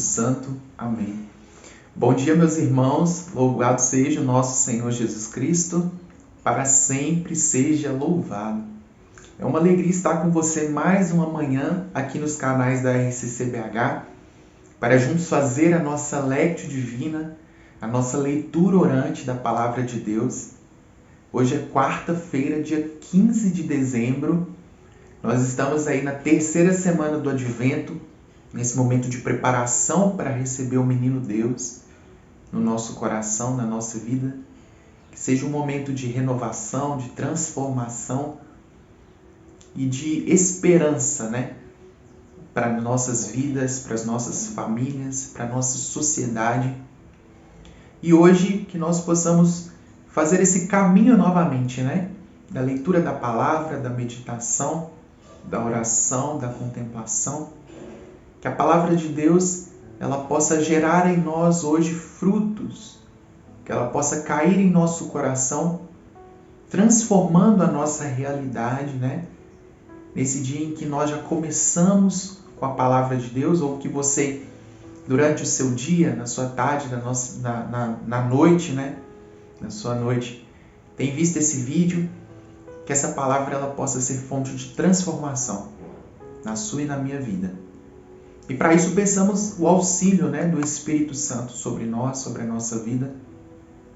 Santo. Amém. Bom dia, meus irmãos. Louvado seja o nosso Senhor Jesus Cristo. Para sempre seja louvado. É uma alegria estar com você mais uma manhã aqui nos canais da RCCBH para juntos fazer a nossa Lectio Divina, a nossa leitura orante da Palavra de Deus. Hoje é quarta-feira, dia 15 de dezembro. Nós estamos aí na terceira semana do Advento, nesse momento de preparação para receber o Menino Deus no nosso coração, na nossa vida. Que seja um momento de renovação, de transformação e de esperança, né? Para nossas vidas, para as nossas famílias, para a nossa sociedade. E hoje que nós possamos fazer esse caminho novamente, né? Da leitura da palavra, da meditação, da oração, da contemplação. Que a palavra de Deus ela possa gerar em nós hoje frutos, que ela possa cair em nosso coração, transformando a nossa realidade, né? Nesse dia em que nós já começamos com a palavra de Deus, ou que você, durante o seu dia, na sua tarde, na noite, né? Na sua noite, tem visto esse vídeo, que essa palavra ela possa ser fonte de transformação na sua e na minha vida. E para isso pensamos o auxílio, né, do Espírito Santo sobre nós, sobre a nossa vida,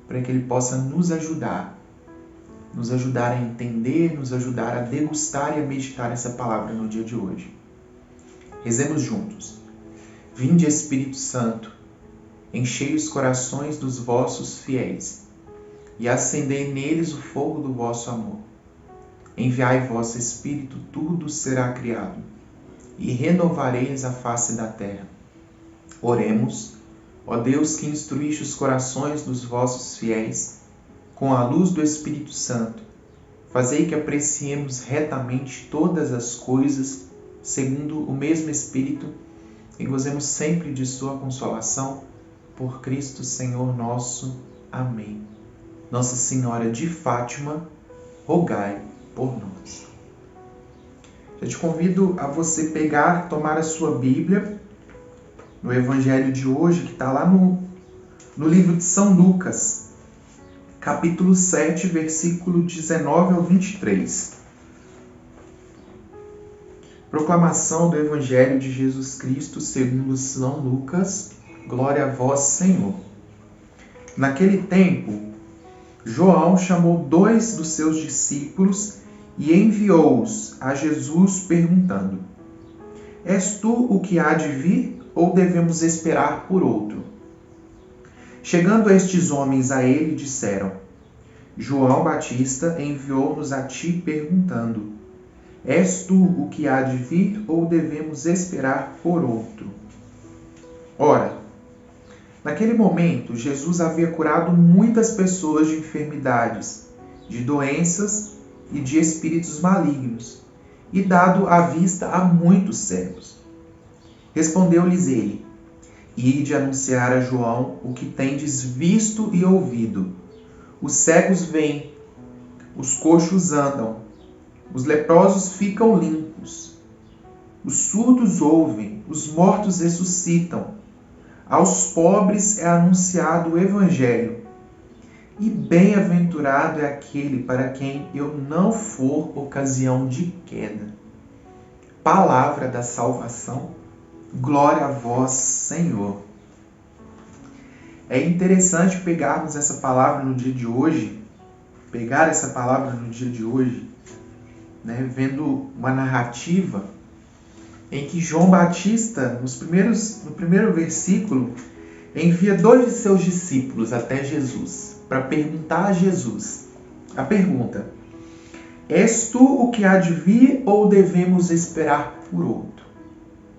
para que Ele possa nos ajudar a entender, nos ajudar a degustar e a meditar essa palavra no dia de hoje. Rezemos juntos. Vinde, Espírito Santo, enchei os corações dos vossos fiéis e acendei neles o fogo do vosso amor. Enviai vosso Espírito, tudo será criado, e renovareis a face da terra. Oremos, ó Deus que instruíste os corações dos vossos fiéis, com a luz do Espírito Santo, fazei que apreciemos retamente todas as coisas, segundo o mesmo Espírito, e gozemos sempre de sua consolação, por Cristo Senhor nosso. Amém. Nossa Senhora de Fátima, rogai por nós. Eu te convido a você tomar a sua Bíblia, no Evangelho de hoje, que está lá no livro de São Lucas, capítulo 7, versículo 19 ao 23. Proclamação do Evangelho de Jesus Cristo segundo São Lucas. Glória a vós, Senhor. Naquele tempo, João chamou 2 dos seus discípulos e enviou-os a Jesus perguntando: És tu o que há de vir, ou devemos esperar por outro? Chegando estes homens a ele, disseram: João Batista enviou-nos a ti perguntando: És tu o que há de vir, ou devemos esperar por outro? Ora, naquele momento, Jesus havia curado muitas pessoas de enfermidades, de doenças e de espíritos malignos, e dado a vista a muitos cegos. Respondeu-lhes ele: Ide anunciar a João o que tendes visto e ouvido. Os cegos veem, os coxos andam, os leprosos ficam limpos, os surdos ouvem, os mortos ressuscitam, aos pobres é anunciado o Evangelho. E bem-aventurado é aquele para quem eu não for ocasião de queda. Palavra da salvação, glória a vós, Senhor. É interessante pegar essa palavra no dia de hoje, né, vendo uma narrativa em que João Batista, no primeiro versículo, envia 2 de seus discípulos até Jesus, para perguntar a Jesus. A pergunta: És tu o que há de vir, ou devemos esperar por outro?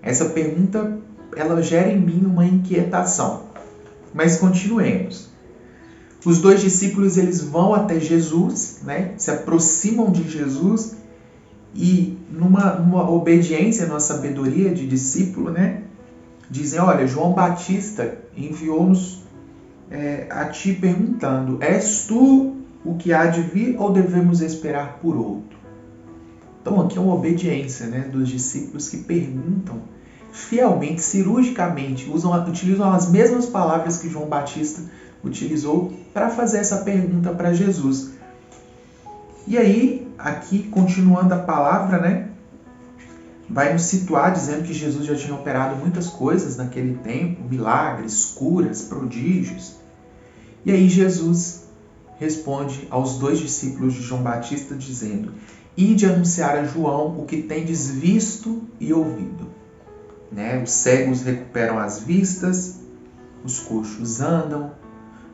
Essa pergunta, ela gera em mim uma inquietação. Mas continuemos. Os 2 discípulos, eles vão até Jesus, né? Se aproximam de Jesus e numa obediência, numa sabedoria de discípulo, né? Dizem: olha, João Batista enviou-nos a ti perguntando: És tu o que há de vir, ou devemos esperar por outro? Então aqui é uma obediência, né, dos discípulos que perguntam fielmente, cirurgicamente, utilizam as mesmas palavras que João Batista utilizou para fazer essa pergunta para Jesus. E aí, aqui, continuando a palavra, né, vai nos situar dizendo que Jesus já tinha operado muitas coisas naquele tempo, milagres, curas, prodígios. E aí Jesus responde aos 2 discípulos de João Batista dizendo: ide anunciar a João o que tendes visto e ouvido. Né? Os cegos recuperam as vistas, os coxos andam,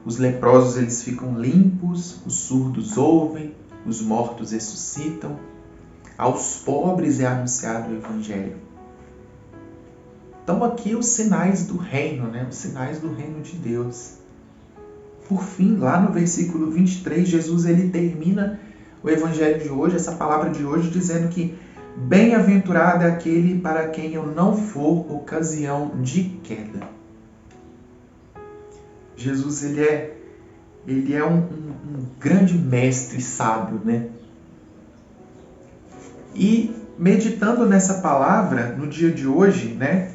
os leprosos eles ficam limpos, os surdos ouvem, os mortos ressuscitam. Aos pobres é anunciado o Evangelho. Então aqui os sinais do reino, né? Os sinais do reino de Deus. Por fim, lá no versículo 23, Jesus ele termina o Evangelho de hoje, essa palavra de hoje, dizendo que bem-aventurado é aquele para quem eu não for ocasião de queda. Jesus ele é um grande mestre sábio, né? E meditando nessa palavra no dia de hoje, né?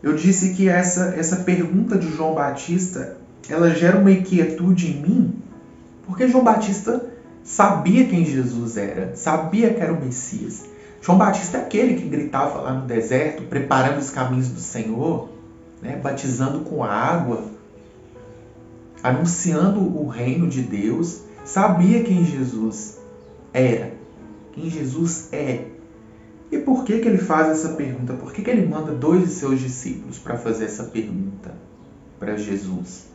Eu disse que essa pergunta de João Batista, ela gera uma inquietude em mim, porque João Batista sabia quem Jesus era, sabia que era o Messias. João Batista é aquele que gritava lá no deserto, preparando os caminhos do Senhor, né? Batizando com água, anunciando o reino de Deus, sabia quem Jesus era, quem Jesus é. E por que ele faz essa pergunta? Por que ele manda 2 de seus discípulos para fazer essa pergunta para Jesus?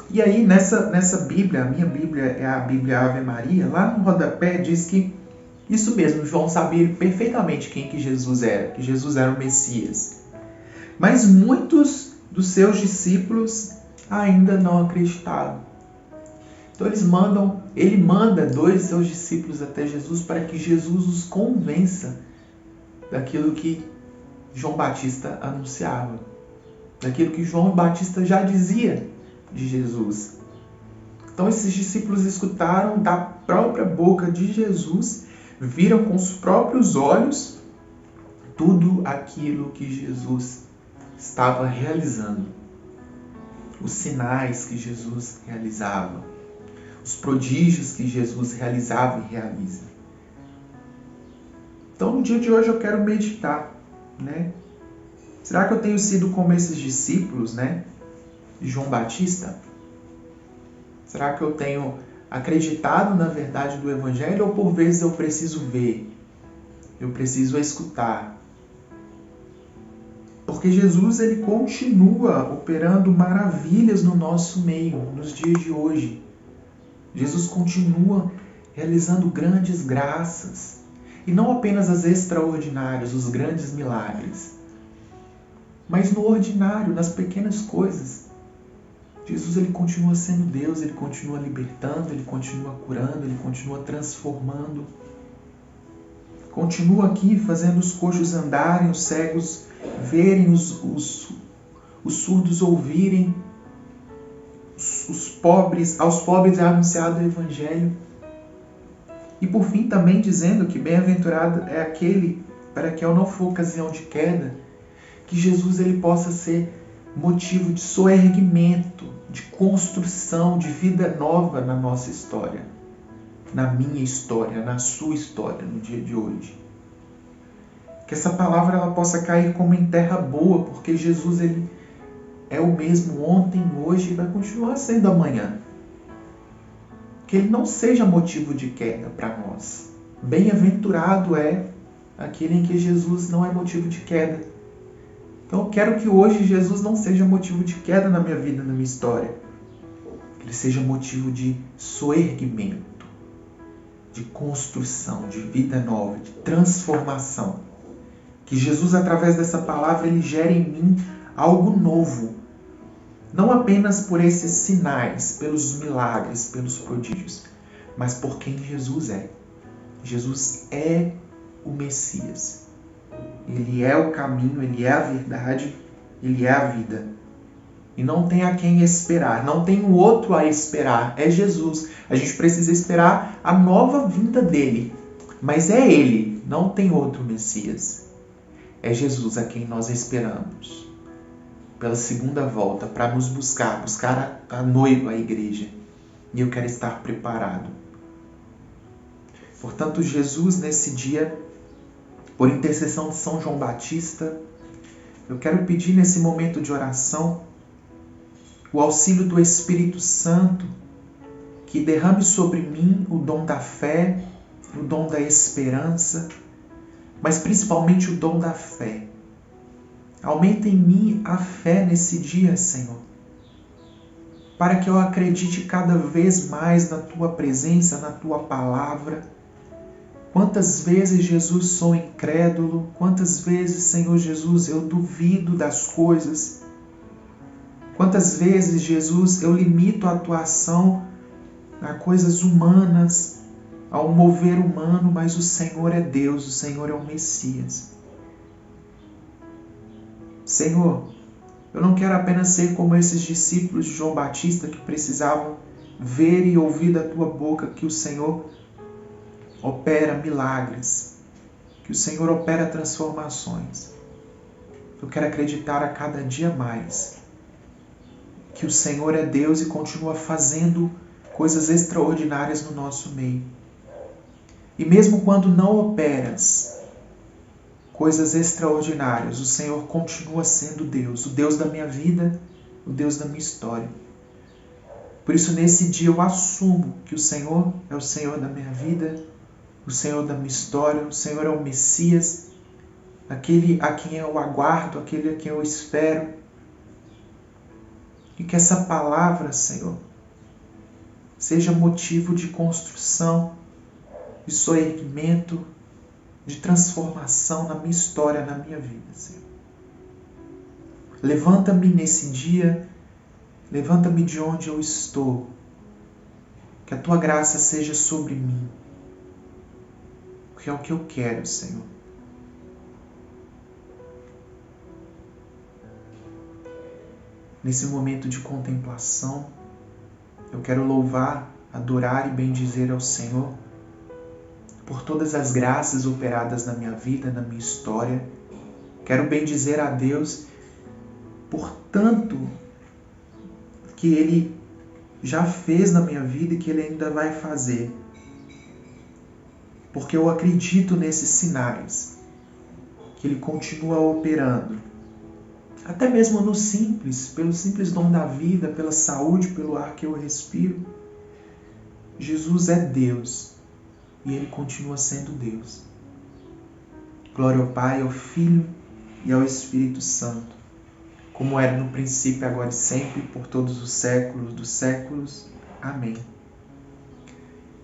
E aí, nessa Bíblia, a minha Bíblia é a Bíblia Ave Maria, lá no rodapé diz que isso mesmo, João sabia perfeitamente quem que Jesus era, que Jesus era o Messias. Mas muitos dos seus discípulos ainda não acreditavam. Então ele manda 2 de seus discípulos até Jesus para que Jesus os convença daquilo que João Batista anunciava, daquilo que João Batista já dizia de Jesus. Então esses discípulos escutaram da própria boca de Jesus, viram com os próprios olhos tudo aquilo que Jesus estava realizando. Os sinais que Jesus realizava, os prodígios que Jesus realizava e realiza. Então no dia de hoje eu quero meditar, né? Será que eu tenho sido como esses discípulos, né? De João Batista? Será que eu tenho acreditado na verdade do Evangelho ou por vezes eu preciso ver, eu preciso escutar? Porque Jesus ele continua operando maravilhas no nosso meio, nos dias de hoje. Jesus continua realizando grandes graças. E não apenas as extraordinárias, os grandes milagres, mas no ordinário, nas pequenas coisas. Jesus ele continua sendo Deus, ele continua libertando, ele continua curando, ele continua transformando. Continua aqui fazendo os coxos andarem, os cegos verem, os surdos ouvirem, aos pobres é anunciado o Evangelho. E por fim também dizendo que bem-aventurado é aquele para que eu não for ocasião de queda, que Jesus ele possa ser motivo de soerguimento, de construção, de vida nova na nossa história, na minha história, na sua história, no dia de hoje. Que essa palavra ela possa cair como em terra boa, porque Jesus ele é o mesmo ontem, hoje e vai continuar sendo amanhã. Que ele não seja motivo de queda para nós. Bem-aventurado é aquele em que Jesus não é motivo de queda. Então eu quero que hoje Jesus não seja motivo de queda na minha vida, na minha história. Que ele seja motivo de soerguimento, de construção, de vida nova, de transformação. Que Jesus, através dessa palavra, ele gere em mim algo novo. Não apenas por esses sinais, pelos milagres, pelos prodígios, mas por quem Jesus é. Jesus é o Messias. Ele é o caminho, ele é a verdade, ele é a vida. E não tem a quem esperar, não tem o outro a esperar, é Jesus. A gente precisa esperar a nova vinda dele, mas é ele, não tem outro Messias. É Jesus a quem nós esperamos pela segunda volta, para nos buscar a noiva, a igreja. E eu quero estar preparado. Portanto, Jesus, nesse dia, por intercessão de São João Batista, eu quero pedir nesse momento de oração o auxílio do Espírito Santo, que derrame sobre mim o dom da fé, o dom da esperança, mas principalmente o dom da fé. Aumenta em mim a fé nesse dia, Senhor, para que eu acredite cada vez mais na Tua presença, na Tua palavra. Quantas vezes, Jesus, sou incrédulo, quantas vezes, Senhor Jesus, eu duvido das coisas, quantas vezes, Jesus, eu limito a Tua ação a coisas humanas, ao mover humano, mas o Senhor é Deus, o Senhor é o Messias. Senhor, eu não quero apenas ser como esses discípulos de João Batista que precisavam ver e ouvir da Tua boca que o Senhor opera milagres, que o Senhor opera transformações. Eu quero acreditar a cada dia mais que o Senhor é Deus e continua fazendo coisas extraordinárias no nosso meio. E mesmo quando não operas coisas extraordinárias, o Senhor continua sendo Deus, o Deus da minha vida, o Deus da minha história. Por isso, nesse dia, eu assumo que o Senhor é o Senhor da minha vida, o Senhor da minha história, o Senhor é o Messias, aquele a quem eu aguardo, aquele a quem eu espero. E que essa palavra, Senhor, seja motivo de construção, de soerguimento, de transformação na minha história, na minha vida, Senhor. Levanta-me nesse dia, levanta-me de onde eu estou, que a Tua graça seja sobre mim, porque é o que eu quero, Senhor. Nesse momento de contemplação, eu quero louvar, adorar e bendizer ao Senhor por todas as graças operadas na minha vida, na minha história. Quero bendizer a Deus por tanto que Ele já fez na minha vida e que Ele ainda vai fazer. Porque eu acredito nesses sinais, que Ele continua operando. Até mesmo no simples, pelo simples dom da vida, pela saúde, pelo ar que eu respiro. Jesus é Deus e Ele continua sendo Deus. Glória ao Pai, ao Filho e ao Espírito Santo, como era no princípio, agora e sempre, por todos os séculos dos séculos. Amém.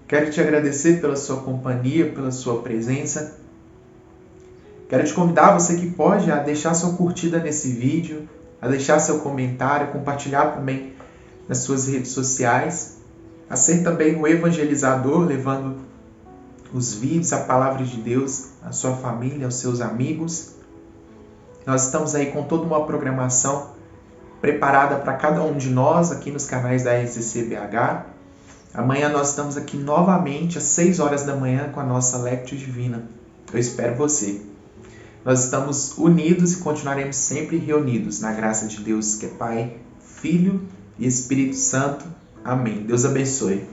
Quero te agradecer pela sua companhia, pela sua presença. Quero te convidar, você que pode, a deixar sua curtida nesse vídeo, a deixar seu comentário, compartilhar também nas suas redes sociais, a ser também um evangelizador, levando os vídeos, a palavra de Deus, à sua família, aos seus amigos. Nós estamos aí com toda uma programação preparada para cada um de nós aqui nos canais da RCC-BH. Amanhã nós estamos aqui novamente às 6 horas da manhã com a nossa Lectio Divina. Eu espero você. Nós estamos unidos e continuaremos sempre reunidos na graça de Deus, que é Pai, Filho e Espírito Santo. Amém. Deus abençoe.